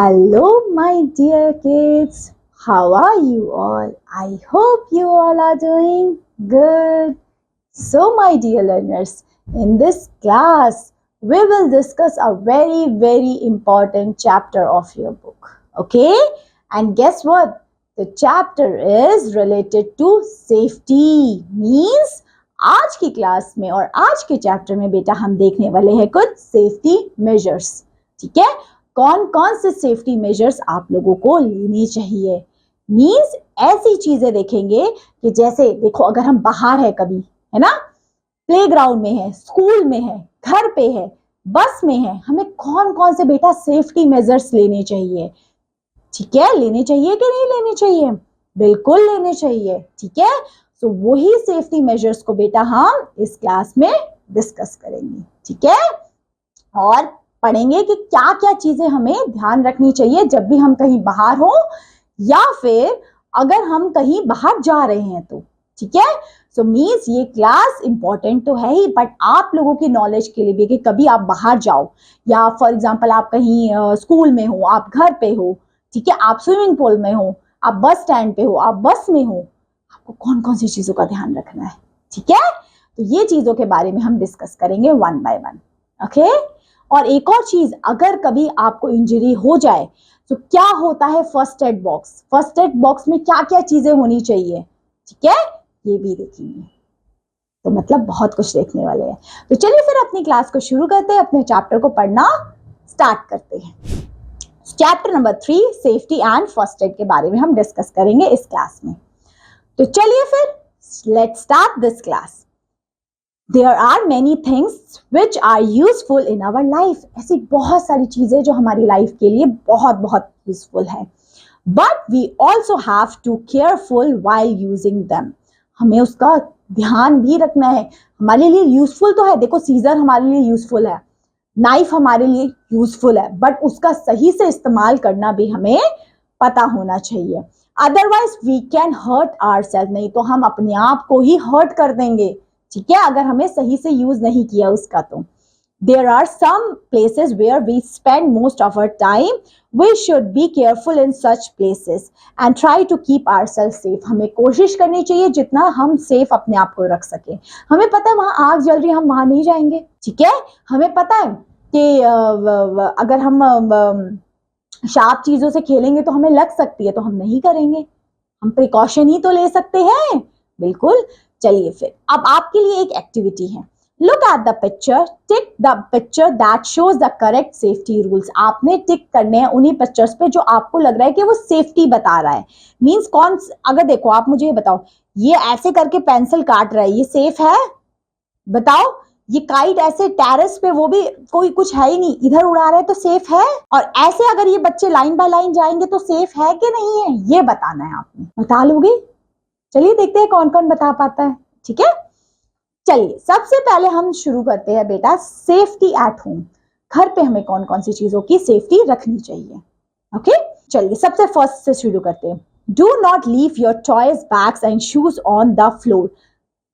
Hello, my dear kids. How are you all? I hope you all are doing good. So, my dear learners, in this class, we will discuss a very important chapter of your book. Okay? And guess what? The chapter is related to safety. Means आज की class में और आज के chapter में बेटा हम देखने वाले हैं कुछ सेफ्टी मेजर्स. ठीक है, कौन कौन से सेफ्टी मेजर्स आप लोगों को लेने चाहिए. मींस ऐसी चीजें देखेंगे कि जैसे देखो, अगर हम बाहर है कभी, है ना, प्लेग्राउंड में है, स्कूल में है, घर पे है, बस में है, हमें कौन कौन से बेटा सेफ्टी मेजर्स लेने चाहिए. ठीक है, लेने चाहिए कि नहीं लेने चाहिए? बिल्कुल लेने चाहिए. ठीक है, तो वही सेफ्टी मेजर्स को बेटा हम इस क्लास में डिस्कस करेंगे. ठीक है, और पढ़ेंगे कि क्या क्या चीजें हमें ध्यान रखनी चाहिए जब भी हम कहीं बाहर हो या फिर अगर हम कहीं बाहर जा रहे हैं तो. ठीक है, सो मीन्स ये क्लास इंपॉर्टेंट तो है ही, बट आप लोगों की नॉलेज के लिए भी कि कभी आप बाहर जाओ या फॉर एग्जांपल आप कहीं स्कूल में हो, आप घर पे हो, ठीक है, आप स्विमिंग पूल में हो, आप बस स्टैंड पे हो, आप बस में हो, आपको कौन कौन सी चीजों का ध्यान रखना है. ठीक है, तो ये चीजों के बारे में हम डिस्कस करेंगे वन बाय वन. ओके, और एक और चीज, अगर कभी आपको इंजरी हो जाए तो क्या होता है first aid box. First aid box में क्या क्या चीजें होनी चाहिए. ठीक है, ये भी देखेंगे. तो मतलब बहुत कुछ देखने वाले हैं. तो चलिए फिर अपनी क्लास को शुरू करते हैं, अपने चैप्टर को पढ़ना स्टार्ट करते हैं. Chapter number 3 safety and first aid के बारे में हम डिस्कस करेंगे इस क्लास में. तो चलिए फिर let's start this class. There are many things which are useful in our life. ऐसी बहुत सारी चीजें जो हमारी लाइफ के लिए बहुत यूजफुल है. But we also have to careful while using them. हमें उसका ध्यान भी रखना है. हमारे लिए यूजफुल तो है, देखो सीजर हमारे लिए यूजफुल है, नाइफ हमारे लिए यूजफुल है, बट उसका सही से इस्तेमाल करना भी हमें पता होना चाहिए. Otherwise we can hurt ourself. नहीं तो हम अपने आप को ही हर्ट कर देंगे. ठीक है, अगर हमें सही से यूज नहीं किया उसका तो. There are some places where we spend most of our time. We should be careful in such places and try to keep ourself safe. हमें कोशिश करनी चाहिए जितना हम सेफ अपने आप को रख सके. हमें पता है वहां आग जल रही है, हम वहां नहीं जाएंगे. ठीक है, हमें पता है कि अगर हम शार्प चीजों से खेलेंगे तो हमें लग सकती है, तो हम नहीं करेंगे. हम प्रिकॉशन ही तो ले सकते हैं. बिल्कुल. चलिए फिर अब आपके लिए एक एक्टिविटी है. Look at the picture, tick the picture that shows the correct safety rules. आपने टिक करने हैं उन्हीं पिक्चर्स पे जो आपको लग रहा है कि वो सेफ्टी बता रहा है. मींस कौन, अगर देखो आप मुझे ये बताओ, ये ऐसे करके पेंसिल काट रहा है, ये सेफ है? बताओ. ये काइट ऐसे टेरेस पे, वो भी कोई कुछ है ही नहीं, इधर उड़ा रहा है तो सेफ है? और ऐसे अगर ये बच्चे लाइन बाय लाइन जाएंगे तो सेफ है कि नहीं है, ये बताना है. आपने बता लोगे? चलिए देखते हैं कौन कौन बता पाता है. ठीक है, चलिए सबसे पहले हम शुरू करते हैं बेटा सेफ्टी एट होम. घर पे हमें कौन कौन सी चीजों की सेफ्टी रखनी चाहिए. ओके, चलिए सबसे फर्स्ट से शुरू करते हैं. Do not leave your toys, bags and shoes on the floor.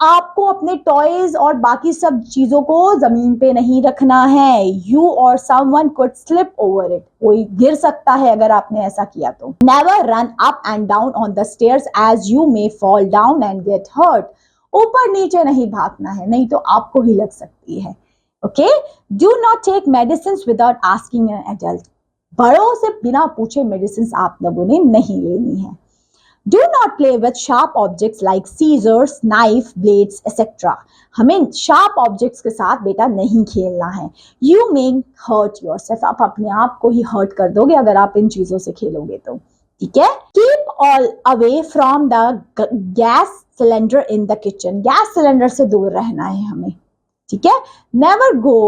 आपको अपने टॉयज और बाकी सब चीजों को जमीन पे नहीं रखना है. You or someone could slip over it. कोई गिर सकता है अगर आपने ऐसा किया तो. Never run up and down on the stairs as you may fall down and get hurt. ऊपर नीचे नहीं भागना है, नहीं तो आपको ही लग सकती है. Okay, do not take medicine without asking an adult. बड़ों से बिना पूछे मेडिसिन आप लोगों ने नहीं लेनी है. Do not play with sharp objects like scissors, knife, blades, etc. हमें sharp objects के साथ बेटा नहीं खेलना है. You may hurt yourself. आप अपने आप को ही hurt कर दोगे अगर आप इन चीजों से खेलोगे तो. ठीक है, keep all away from the gas cylinder in the kitchen. Gas cylinder से दूर रहना है हमें. ठीक है, never go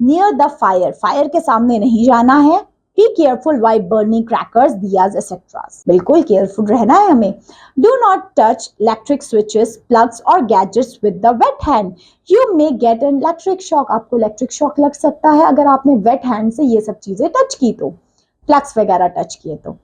near the fire. Fire के सामने नहीं जाना है. Be careful while burning crackers, diyas, etc. बिल्कुल केयरफुल रहना है हमें. Do not touch electric switches, plugs or gadgets with the wet hand. You may get an electric shock. आपको इलेक्ट्रिक शॉक लग सकता है अगर आपने वेट हैंड से ये सब चीजें टच की तो, प्लग्स वगैरह टच किए तो.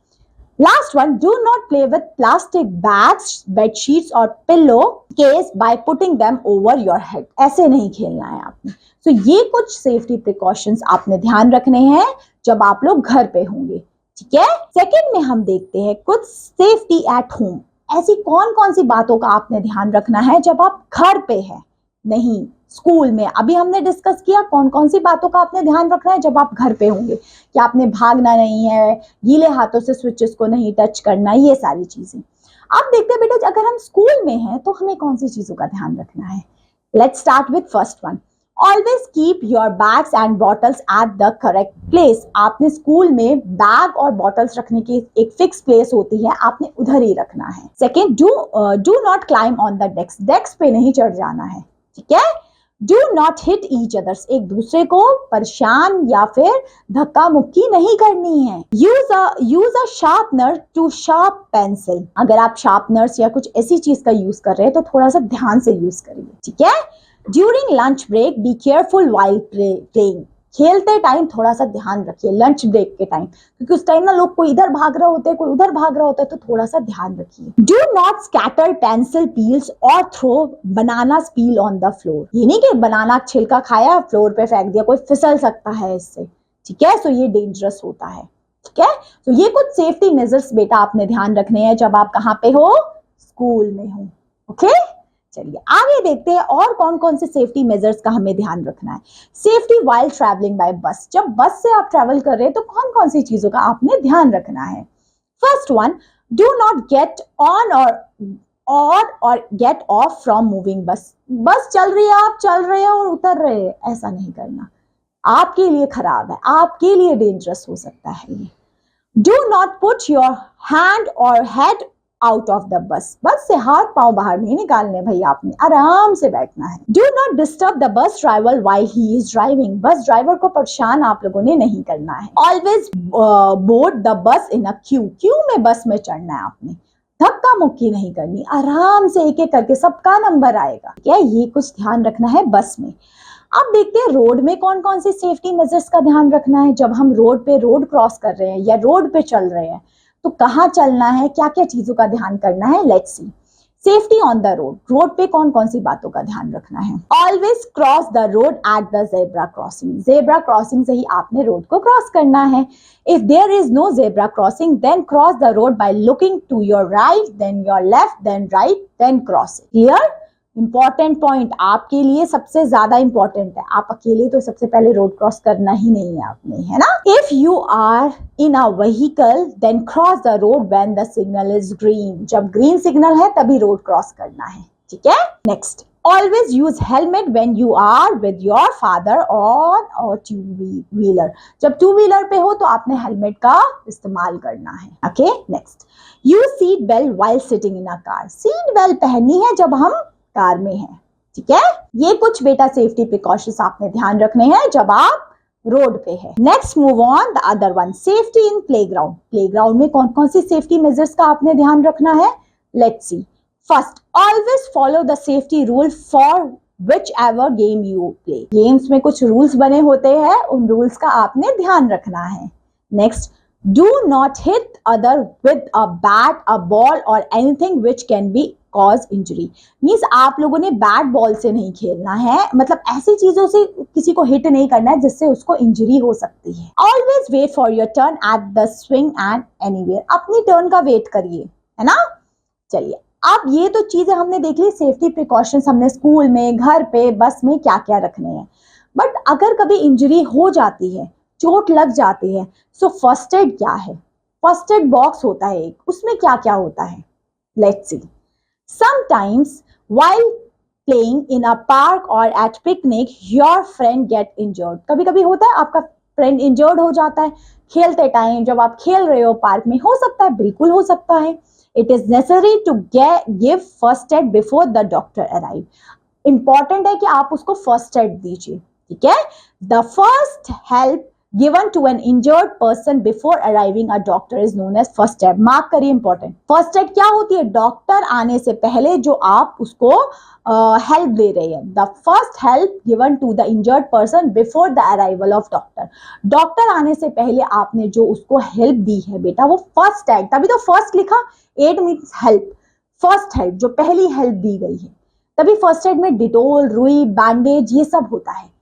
Last one, do not play with plastic bags, bed sheets or pillow case by putting them over your head. ऐसे नहीं खेलना है आपने. So ये कुछ सेफ्टी प्रिकॉशंस आपने ध्यान रखने हैं जब आप लोग घर पे होंगे. ठीक है। सेकंड में हम देखते हैं कुछ सेफ्टी एट होम। ऐसी कौन कौन सी बातों का आपने ध्यान रखना है जब आप घर पे हैं, नहीं स्कूल में। अभी हमने डिस्कस किया कौन कौन सी बातों का आपने ध्यान रखना है जब आप घर पे होंगे, कि आपने भागना नहीं है, गीले हाथों से स्विचेस को नहीं टच करना, ये सारी चीजें। अब देखते हैं बेटा अगर हम स्कूल में हैं तो हमें कौन सी चीजों का ध्यान रखना है। Let's start with first one. Always keep your bags and bottles at the correct place. आपने स्कूल में बैग और बॉटल्स रखने की एक फिक्स प्लेस होती है, आपने उधर ही रखना है। Second, do not climb on the desk. Desk पे नहीं चढ़ जाना है, ठीक है। Do not hit each others. एक दूसरे को परेशान या फिर धक्का मुक्की नहीं करनी है। Use a sharpener to sharp pencil. अगर आप शार्पनर्स या कुछ ऐसी चीज का यूज कर रहे हैं तो थोड़ा सा ध्यान से यूज करिए, ठीक है। During lunch break be careful while playing. खेलते टाइम थोड़ा सा ध्यान रखिए लंच ब्रेक के टाइम, क्योंकि उस टाइम ना लोग कोई इधर भाग रहे होते हैं कोई उधर भाग रहा होता है, तो थोड़ा सा ध्यान रखिए। Do not scatter pencil peels और throw banana peel on the floor. ये नहीं कि बनाना छिलका खाया फ्लोर पे फेंक दिया, कोई फिसल सकता है इससे, ठीक है। सो ये डेंजरस होता है, ठीक है। तो ये कुछ सेफ्टी मेजर्स बेटा आपने ध्यान रखने हैं जब आप कहाँ पे हो, स्कूल में हो, ओके। चलिए आगे देखते हैं और कौन कौन से सेफ्टी मेजर्स का हमें ध्यान रखना है। सेफ्टी वाइल ट्रैवलिंग बाय बस। जब बस से आप ट्रैवल कर रहे हैं तो कौन कौन सी चीजों का आपने ध्यान रखना है। First one, do not get on और get off from moving bus. Bus चल रही है, आप चल रहे हैं और उतर रहे हैं, ऐसा नहीं करना। आपके लिए खराब है, आपके लिए डेंजरस हो सकता है ये। Do not put your hand और head out of the bus. Bus से हाथ पांव बाहर नहीं निकालने भाई, आपने आराम से बैठना है। Do not disturb the bus driver while he is driving. Bus driver को परेशान आप लोगों ने नहीं करना है। Always board the bus in a Q. Q में बस में चढ़ना है आपने, धक्का मुक्की नहीं करनी, आराम से एक एक करके सबका नंबर आएगा, क्या ये कुछ ध्यान रखना है बस में। अब देखते हैं रोड में कौन कौन से सेफ्टी मेजर्स का ध्यान रखना है। जब हम रोड पे रोड क्रॉस कर रहे हैं या रोड पे चल रहे हैं तो कहाँ चलना है, क्या क्या चीजों का ध्यान करना है। Let's see. Safety on the road. Road पे कौन कौन सी बातों का ध्यान रखना है। Always cross the road at the zebra crossing. Zebra crossing से ही आपने रोड को क्रॉस करना है। If there is no zebra crossing then cross the road by looking to your right then your left then right then cross. Clear. Important point आपके लिए सबसे ज्यादा इंपॉर्टेंट है। आप अकेले तो सबसे पहले रोड क्रॉस करना ही नहीं है आपने, है ना। If you are in a vehicle then cross the road when the signal is green. जब ग्रीन सिग्नल है तभी रोड क्रॉस करना है, ठीक है। Next, always use helmet when you are with your father or two wheeler. जब two wheeler पे हो तो आपने हेलमेट का इस्तेमाल करना है, okay. Next, use seat belt while sitting in a car. Seat belt पहननी है जब हम कार में है, ठीक है। ये कुछ बेटा सेफ्टी प्रिकॉशंस आपने ध्यान रखने हैं जब आप रोड पे है। Next move on the other one, safety in playground. Playground में कौन कौन सी सेफ्टी मेजर्स का आपने ध्यान रखना है। Let's C. First, always follow the safety rule for which ever game you play. Games में कुछ रूल्स बने होते हैं, उन रूल्स का आपने ध्यान रखना है। Next, do not hit other with a bat a ball और anything which can be cause injury. Means आप लोगों ने बैट बॉल से नहीं खेलना है, मतलब ऐसी चीजों से किसी को हिट नहीं करना है जिससे उसको इंजरी हो सकती है। Always wait for your turn at the swing and anywhere. अपनी टर्न का वेट करिए, है ना। चलिए अब ये तो चीजें हमने देख ली, सेफ्टी प्रिकॉशंस हमने स्कूल में, घर पे, बस में क्या क्या रखने हैं। बट अगर कभी इंजरी हो जाती है, चोट लग जाती है, सो फर्स्ट एड क्या है। फर्स्ट एड बॉक्स होता है एक, उसमें क्या क्या होता है। Let's C. Sometimes while playing in a park or at picnic your friend get injured। कभी कभी होता है आपका फ्रेंड इंजर्ड हो जाता है खेलते टाइम, जब आप खेल रहे हो पार्क में। हो सकता है, बिल्कुल हो सकता है। It is necessary to give first aid before the doctor arrive। Important है कि आप उसको फर्स्ट एड दीजिए, ठीक है। The first help given to an injured person before arriving a doctor is known as first aid। Mark करिए important. First aid क्या होती है, डॉक्टर आने से पहले जो आप उसको हेल्प दे रहे हैं। The first help given to the injured person before the arrival of doctor. Doctor आने से पहले आपने जो उसको हेल्प दी है बेटा वो फर्स्ट एड, तभी तो फर्स्ट लिखा। Aid means help, first help जो पहली हेल्प दी गई है। तभी फर्स्ट एड में डिटोल, रुई, बैंडेज ये सब होता है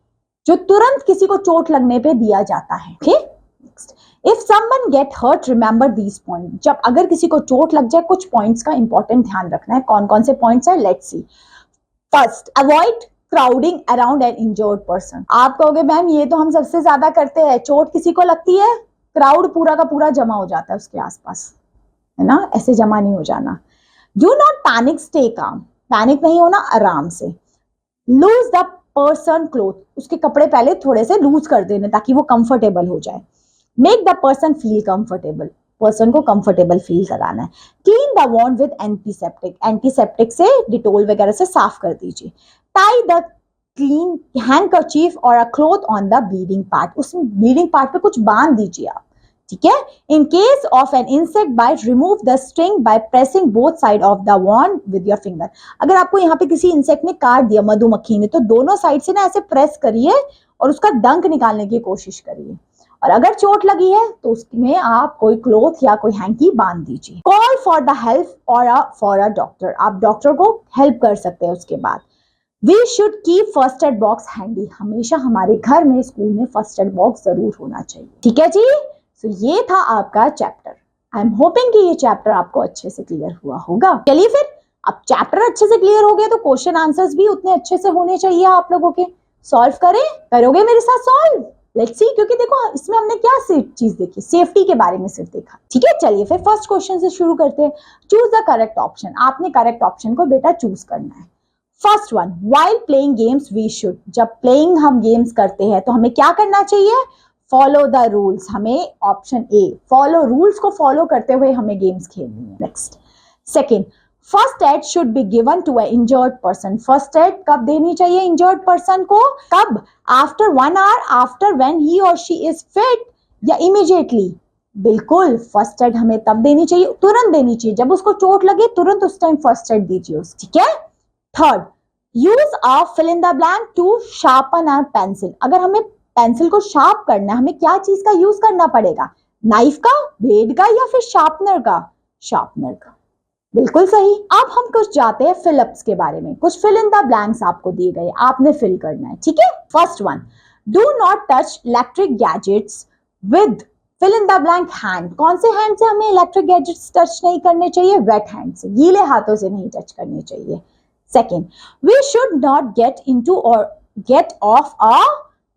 जो तुरंत किसी को चोट लगने पे दिया जाता है, ठीक। Next, if someone get hurt remember these point, जब अगर किसी को चोट लग जाए कुछ पॉइंट्स का इंपॉर्टेंट ध्यान रखना है। कौन कौन से पॉइंट्स है, let's C. First, avoid crowding around an injured person. आप कहोगे मैम ये तो हम सबसे ज्यादा करते हैं, चोट किसी को लगती है क्राउड पूरा का पूरा जमा हो जाता है उसके आसपास, है ना, ऐसे जमा नहीं हो जाना। Do not panic, stay calm, panic नहीं होना, आराम से। लूज द पर्सन क्लोथ, उसके कपड़े पहले थोड़े से लूज कर देने ताकि वो कंफर्टेबल हो जाए। Make the person feel comfortable, person को कंफर्टेबल फील कराना है। Clean the wound with antiseptic, antiseptic से डिटोल वगैरह से साफ कर दीजिए। Tie the clean handkerchief or a cloth on the bleeding part, उस ब्लीडिंग पार्ट पे कुछ बांध दीजिए आप, ठीक है। In case of an insect bite, remove the string by pressing both side of the wound with your finger. अगर आपको यहाँ पे किसी इंसेक्ट ने काट दिया, मधुमक्खी ने, तो दोनों साइड से ना ऐसे प्रेस करिए और उसका डंक निकालने की कोशिश करिए। और अगर चोट लगी है तो उसमें आप कोई क्लॉथ या कोई हैंकी बांध दीजिए। Call for the help or for a doctor, आप डॉक्टर को हेल्प कर सकते हैं उसके बाद। We should keep first aid box handy, हमेशा हमारे घर में, स्कूल में फर्स्ट एड बॉक्स जरूर होना चाहिए, ठीक है जी। तो ये था आपका चैप्टर। आई एम होपिंग कि ये चैप्टर आपको अच्छे से क्लियर हुआ होगा। चलिए फिर, अब चैप्टर अच्छे से क्लियर हो गया तो क्वेश्चन आंसर्स भी उतने अच्छे से होने चाहिए आप लोगों के। सॉल्व करें, करोगे मेरे साथ सॉल्व? लेट्स सी, क्योंकि देखो इसमें हमने क्या चीज देखी, सेफ्टी के बारे में सिर्फ देखा, ठीक है। चलिए फिर फर्स्ट क्वेश्चन से शुरू करते हैं। चूज द करेक्ट ऑप्शन, आपने करेक्ट ऑप्शन को बेटा चूज करना है। First one, while playing games we should, जब प्लेइंग हम गेम्स करते हैं तो हमें क्या करना चाहिए, फॉलो द रूल्स। हमें ऑप्शन ए, फॉलो रूल्स को फॉलो करते हुए हमें गेम्स खेलनी है। Next, second, first aid should be given to a injured person, first aid कब देनी चाहिए इंजर्ड पर्सन को, कब, after 1 hour, after when he or she is fit, या इमीडिएटली। बिल्कुल, फर्स्ट एड हमें तब देनी चाहिए, तुरंत देनी चाहिए, जब उसको चोट लगे तुरंत उस टाइम फर्स्ट एड दीजिए, ठीक है। Third, use a fill in the blank to sharpen a pencil, अगर हमें पेंसिल को शार्प करना है, हमें क्या चीज का यूज करना पड़ेगा, नाइफ का, ब्लेड का, या फिर शार्पनर का, शार्पनर का। बिल्कुल सही। अब हम कुछ जाते हैं फिलअप्स के बारे में, कुछ फिल इन द ब्लैंक्स आपको दिए गए, आपने फिल करना है, ठीक है। First one, do not touch electric gadgets with fill in the blank hand, कौन से हैंड से हमें इलेक्ट्रिक गैजेट्स टच नहीं करने चाहिए, वेट हैंड से, गीले हाथों से नहीं टच करने चाहिए। Second, we should not get into और get off a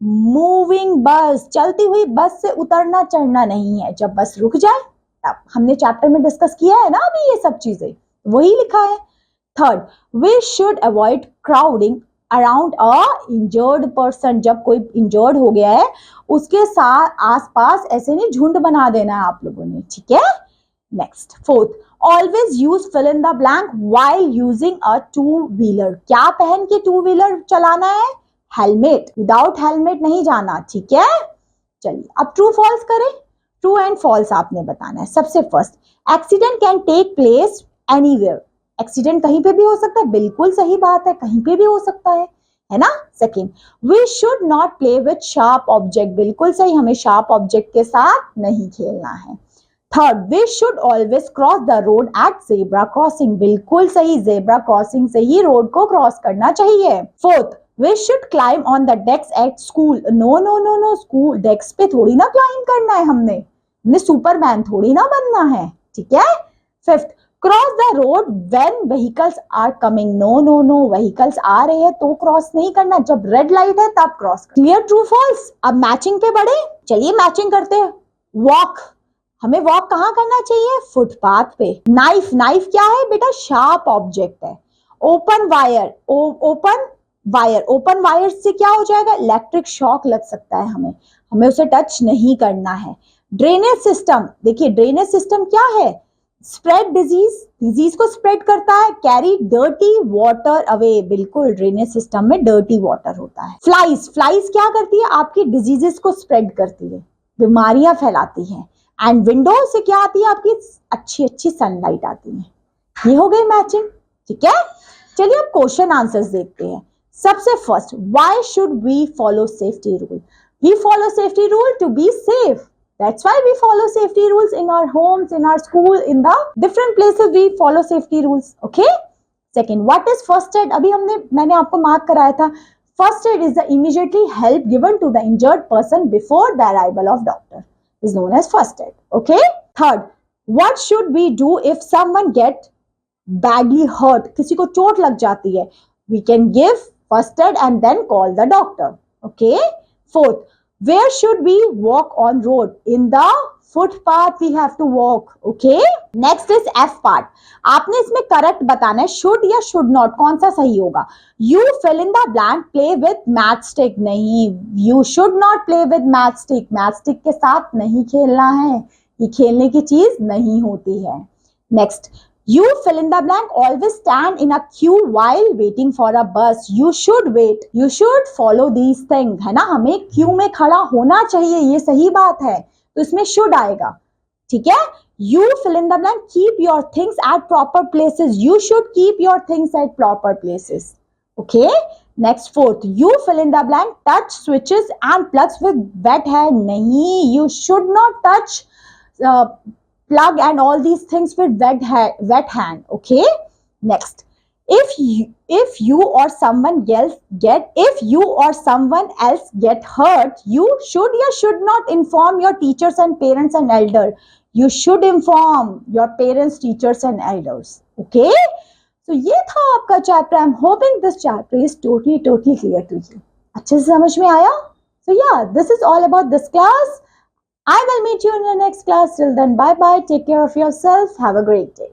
moving bus, चलती हुई बस से उतरना चढ़ना नहीं है, जब बस रुक जाए तब। हमने चैप्टर में डिस्कस किया है ना अभी ये सब चीजें, वही लिखा है। Third, we should avoid crowding around a injured person, जब कोई इंजर्ड हो गया है उसके साथ आसपास ऐसे नहीं झुंड बना देना है आप लोगों ने, ठीक है। Next, fourth, always use fill in the blank while using a two wheeler, क्या पहन के टू व्हीलर चलाना है, हेलमेट, विदाउट हेलमेट नहीं जाना, ठीक है। चलिए अब ट्रू फॉल्स करें, ट्रू एंड फॉल्स आपने बताना है। सबसे first, accident can take place anywhere, accident कहीं पे भी हो सकता है, बिल्कुल सही बात है, कहीं पे भी हो सकता है ना। Second, we should not play with sharp object, बिल्कुल सही, हमें शार्प ऑब्जेक्ट के साथ नहीं खेलना है। Third, we should always cross the road at zebra crossing, बिल्कुल सही, जेब्रा क्रॉसिंग से ही रोड को क्रॉस करना चाहिए। Fourth, we should climb on the decks at school, no, school desk पे थोड़ी ना क्लाइंब करना है, हमने सुपरमैन थोड़ी ना बनना है, ठीक है। Fifth, cross the road when vehicles are coming, no, vehicles आ रहे हैं तो क्रॉस नहीं करना, जब रेड लाइट है तब क्रॉस। Clear, true false. अब मैचिंग पे बढ़े, चलिए मैचिंग करते हैं। वॉक, हमें वॉक कहाँ करना चाहिए, फुटपाथ पे। नाइफ, नाइफ क्या है बेटा, शार्प ऑब्जेक्ट है। ओपन वायर, ओपन वायर से क्या हो जाएगा, इलेक्ट्रिक शॉक लग सकता है, हमें उसे टच नहीं करना है। ड्रेनेज सिस्टम, देखिए ड्रेनेज सिस्टम क्या है, स्प्रेड डिजीज को स्प्रेड करता है। कैरी डर्टी वाटर अवे, बिल्कुल ड्रेनेज सिस्टम में डर्टी वाटर होता है। फ्लाइज क्या करती है, आपकी डिजीजेस को स्प्रेड करती है, बीमारियां फैलाती है। एंड विंडो से क्या आती है, आपकी अच्छी सनलाइट आती है। ये हो गई मैचिंग, ठीक है। चलिए अब क्वेश्चन आंसर्स देखते हैं। सबसे first, why should we follow safety rule, we follow safety rule to be safe, that's why we follow safety rules in our homes, in our school, in the different places we follow safety rules, okay. Second, what is first aid, अभी मैंने आपको mark कराया था, first aid is the immediately help given to the injured person before the arrival of doctor, is known as first aid. Okay. Third, what should we do if someone get badly hurt? किसी को चोट लग जाती है. We can give first aid and then call the doctor. Okay. Fourth, where should we walk on road? In the footpath we have to walk. Okay. Next is F part. आपने इसमें correct बताना है, should या should not, कौन सा सही होगा. You fill in the blank, play with matchstick. नहीं, you should not play with matchstick. matchstick के साथ नहीं खेलना है, ये खेलने की चीज नहीं होती है. Next, you fill in the blank, always stand in a queue while waiting for a bus. You should wait. You should follow these things. है ना, हमें क्यू में खड़ा होना चाहिए, ये सही बात है, तो इसमें should आएगा. ठीक है. You fill in the blank, keep your things at proper places. You should keep your things at proper places. Okay. Next, fourth, you fill in the blank, touch switches and plugs with wet hand. नहीं, you should not touch plug and all these things with wet hand. Okay. Next, if you or someone else get hurt, you should not inform your teachers and parents and elder. You should inform your parents, teachers and elders. Okay. So ये था आपका chapter. I'm hoping this chapter is totally clear to you. अच्छे से समझ में आया? So yeah, this is all about this class. I will meet you in the next class. Till then, bye bye. Take care of yourself. Have a great day.